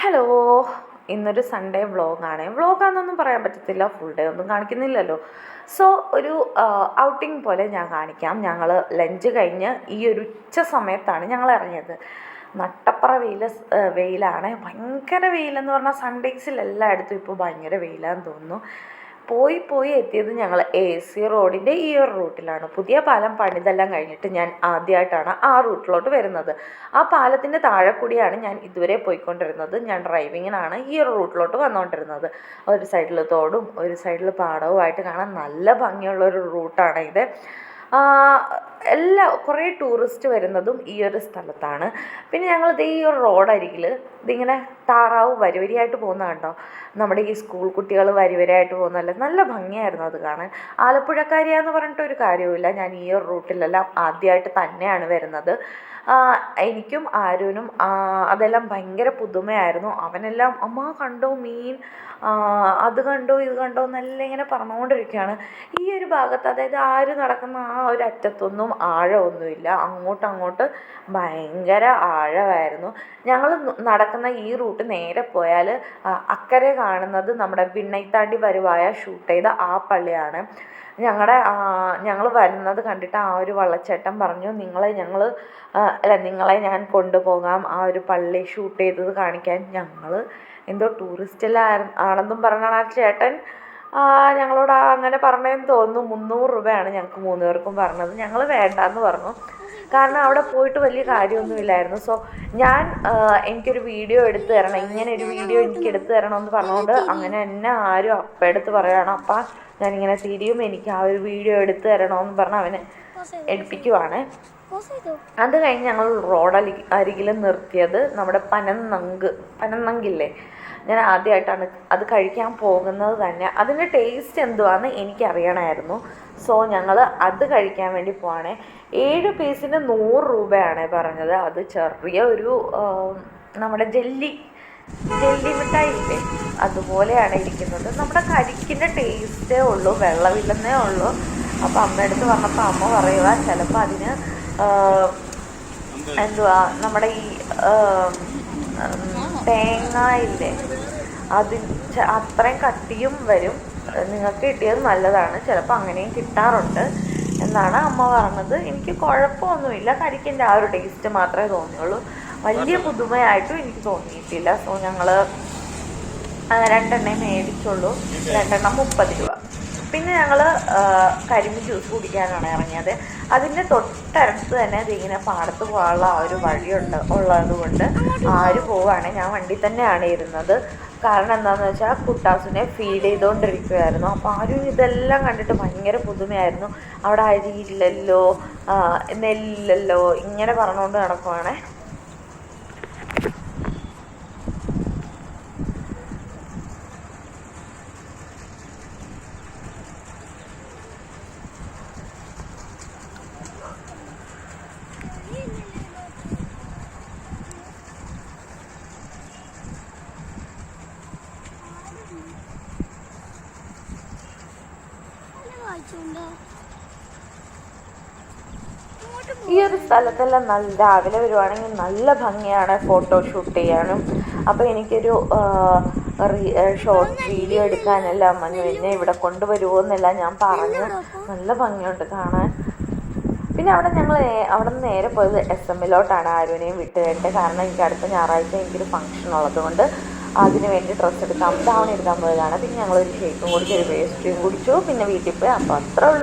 Hello, ഇന്നൊരു Sunday വ്ളോഗാണ്. വ്ളോഗാണെന്നൊന്നും പറയാൻ പറ്റത്തില്ല, ഫുൾ ഡേ ഒന്നും കാണിക്കുന്നില്ലല്ലോ. സോ ഒരു ഔട്ടിംഗ് പോലെ ഞാൻ കാണിക്കാം. ഞങ്ങൾ ലഞ്ച് കഴിഞ്ഞ് ഈ ഒരു ഉച്ച സമയത്താണ് ഞങ്ങൾ ഇറങ്ങിയത്. നട്ടപ്പുറ വെയിലാണ്, ഭയങ്കര വെയിലെന്ന് പറഞ്ഞാൽ സൺഡേസിൽ എല്ലായിടത്തും ഇപ്പോൾ ഭയങ്കര വെയിലാന്ന് തോന്നുന്നു. പോയി എത്തിയത് ഞങ്ങൾ AC റോഡിൻ്റെ ഈ ഒരു റൂട്ടിലാണ്. പുതിയ പാലം പണിതെല്ലാം കഴിഞ്ഞിട്ട് ഞാൻ ആദ്യമായിട്ടാണ് ആ റൂട്ടിലോട്ട് വരുന്നത്. ആ പാലത്തിൻ്റെ താഴെ കൂടിയാണ് ഞാൻ ഇതുവരെ പോയിക്കൊണ്ടിരുന്നത്. ഞാൻ ഡ്രൈവിങ്ങിനാണ് ഈ ഒരു റൂട്ടിലോട്ട് വന്നുകൊണ്ടിരുന്നത്. ഒരു സൈഡിൽ തോടും ഒരു സൈഡിൽ പാടവുമായിട്ട് കാണാൻ നല്ല ഭംഗിയുള്ളൊരു റൂട്ടാണ് ഇത്. കുറേ ടൂറിസ്റ്റ് വരുന്നതും ഈ ഒരു സ്ഥലത്താണ്. പിന്നെ ഞങ്ങളിത് ഈ ഒരു റോഡരികിൽ ഇതിങ്ങനെ താറാവ് വരിവരിയായിട്ട് പോകുന്ന കണ്ടോ. നമ്മുടെ ഈ സ്കൂൾ കുട്ടികൾ വരിവരിയായിട്ട് പോകുന്നതല്ലേ, നല്ല ഭംഗിയായിരുന്നു അത് കാണാൻ. ആലപ്പുഴക്കാരിയാന്ന് പറഞ്ഞിട്ടൊരു കാര്യവുമില്ല, ഞാൻ ഈ ഒരു റൂട്ടിലെല്ലാം ആദ്യമായിട്ട് തന്നെയാണ് വരുന്നത്. എനിക്കും ആരുനും അതെല്ലാം ഭയങ്കര പുതുമയായിരുന്നു. അവനെല്ലാം അമ്മ കണ്ടോ മീൻ, അത് കണ്ടോ ഇത് കണ്ടോ എന്നെല്ലാം ഇങ്ങനെ പറഞ്ഞുകൊണ്ടിരിക്കുകയാണ്. ഈ ഒരു ഭാഗത്ത്, അതായത് ആര് നടക്കുന്ന ആ ഒരു അറ്റത്തൊന്നും ആഴമൊന്നുമില്ല, അങ്ങോട്ട് ഭയങ്കര ആഴമായിരുന്നു. ഞങ്ങൾ നടക്കുന്ന ഈ റൂട്ട് നേരെ പോയാൽ അക്കരെ കാണുന്നത് നമ്മുടെ വിണ്ണൈത്താണ്ടി വരുവായ ഷൂട്ട് ചെയ്ത ആ പള്ളിയാണ്. ഞങ്ങൾ വരുന്നത് കണ്ടിട്ട് ആ ഒരു വള്ളച്ചേട്ടൻ പറഞ്ഞു, നിങ്ങളെ ഞാൻ കൊണ്ടുപോകാം ആ ഒരു പള്ളി ഷൂട്ട് ചെയ്തത് കാണിക്കാൻ. ഞങ്ങൾ എന്തോ ടൂറിസ്റ്റെല്ലാം ആണെന്നും പറഞ്ഞാണ് ആ ചേട്ടൻ ഞങ്ങളോട് അങ്ങനെ പറഞ്ഞതെന്ന് തോന്നുന്നു. 300 രൂപയാണ് ഞങ്ങൾക്ക് 3 പേർക്കും പറഞ്ഞത്. ഞങ്ങൾ വേണ്ടാന്ന് പറഞ്ഞു, കാരണം അവിടെ പോയിട്ട് വലിയ കാര്യമൊന്നുമില്ലായിരുന്നു. സോ എനിക്കൊരു വീഡിയോ എടുത്തു തരണം, ഇങ്ങനെ ഒരു വീഡിയോ എനിക്ക് എടുത്തു തരണമെന്ന് പറഞ്ഞുകൊണ്ട് അങ്ങനെ എന്നെ ആരും എടുത്ത് പറയുകയാണ്. അപ്പം ഞാനിങ്ങനെ തിരിയും, എനിക്ക് ആ ഒരു വീഡിയോ എടുത്തു തരണമെന്ന് പറഞ്ഞ് അവനെ എടുപ്പിക്കുവാണ്. അത് കഴിഞ്ഞ് ഞങ്ങൾ അരികിൽ നിർത്തിയത് നമ്മുടെ പനന്നങ്കില്ലേ. ഞാൻ ആദ്യമായിട്ടാണ് അത് കഴിക്കാൻ പോകുന്നത് തന്നെ. അതിൻ്റെ ടേസ്റ്റ് എന്തുവാന്ന് എനിക്കറിയണമായിരുന്നു. സോ ഞങ്ങൾ അത് കഴിക്കാൻ വേണ്ടി പോവാണേ. 7 പീസിന് 100 രൂപയാണ് പറഞ്ഞത്. അത് ചെറിയ ഒരു നമ്മുടെ ജെല്ലി മിഠായി ഇല്ലേ, അതുപോലെയാണ് ഇരിക്കുന്നത്. നമ്മുടെ കരിക്കിൻ്റെ ടേസ്റ്റേ ഉള്ളൂ, വെള്ളമില്ലെന്നേ ഉള്ളൂ. അപ്പോൾ അമ്മയടുത്ത് പറഞ്ഞപ്പോൾ അമ്മ പറയുക, ചിലപ്പോൾ അതിന് നമ്മുടെ ഈ തേങ്ങ ഇല്ലേ, അത്രയും കട്ടിയും വരും. നിങ്ങൾക്ക് കിട്ടിയത് നല്ലതാണ്, ചിലപ്പോൾ അങ്ങനെയും കിട്ടാറുണ്ട് എന്നാണ് അമ്മ പറഞ്ഞത്. എനിക്ക് കുഴപ്പമൊന്നുമില്ല, കരിക്കിൻ്റെ ആ ഒരു ടേസ്റ്റ് മാത്രമേ തോന്നിയുള്ളൂ, വലിയ പുതുമയായിട്ടും എനിക്ക് തോന്നിയിട്ടില്ല. സോ ഞങ്ങൾ 2 മേടിച്ചുള്ളൂ, 2 30 രൂപ. പിന്നെ ഞങ്ങൾ കരിമ്പ് ജ്യൂസ് കുടിക്കാനാണ് ഇറങ്ങിയത്. അതിൻ്റെ തൊട്ടടുത്ത് തന്നെ ഇതിങ്ങനെ പാടത്ത് പോകാനുള്ള ആ ഒരു ഉള്ളത് കൊണ്ട് ആര് പോവുകയാണെങ്കിൽ ഞാൻ വണ്ടി തന്നെയാണ് ഇരുന്നത്. കാരണം എന്താണെന്ന് വെച്ചാൽ കുട്ടാസിനെ ഫീഡ് ചെയ്തുകൊണ്ടിരിക്കുകയായിരുന്നു. അപ്പോൾ ആരും ഇതെല്ലാം കണ്ടിട്ട് ഭയങ്കര പുതുമയായിരുന്നു. അവിടെ അരിയില്ലല്ലോ, നെല്ലില്ലല്ലോ ഇങ്ങനെ പറഞ്ഞുകൊണ്ട് നടക്കുവാണേ. ഈ ഒരു സ്ഥലത്തെല്ലാം രാവിലെ വരുവാണെങ്കിൽ നല്ല ഭംഗിയാണ് ഫോട്ടോഷൂട്ട് ചെയ്യാനും. അപ്പോൾ എനിക്കൊരു ഷോർട്ട് വീഡിയോ എടുക്കാനെല്ലാം എന്നെ ഇവിടെ കൊണ്ടുവരുമോ എന്നെല്ലാം ഞാൻ പറഞ്ഞു. നല്ല ഭംഗിയുണ്ട് കാണാൻ. പിന്നെ അവിടെ നിന്ന് നേരെ പോയത് SM-ലോട്ടാണ് ആരുവിനെയും വിട്ട് കഴിഞ്ഞിട്ട്. കാരണം എനിക്ക് അടുത്ത ഞായറാഴ്ച എനിക്കൊരു ഫംഗ്ഷൻ ഉള്ളതുകൊണ്ട് അതിന് വേണ്ടി ഡ്രസ്സ് എടുക്കാൻ പോയതാണ്. പിന്നെ ഞങ്ങളൊരു ഷേക്കും കുടിച്ച് ഒരു പേസ്ട്രിയും കുടിച്ചു, പിന്നെ വീട്ടിൽ പോയി. അപ്പോൾ അത്രേ ഉള്ളൂ.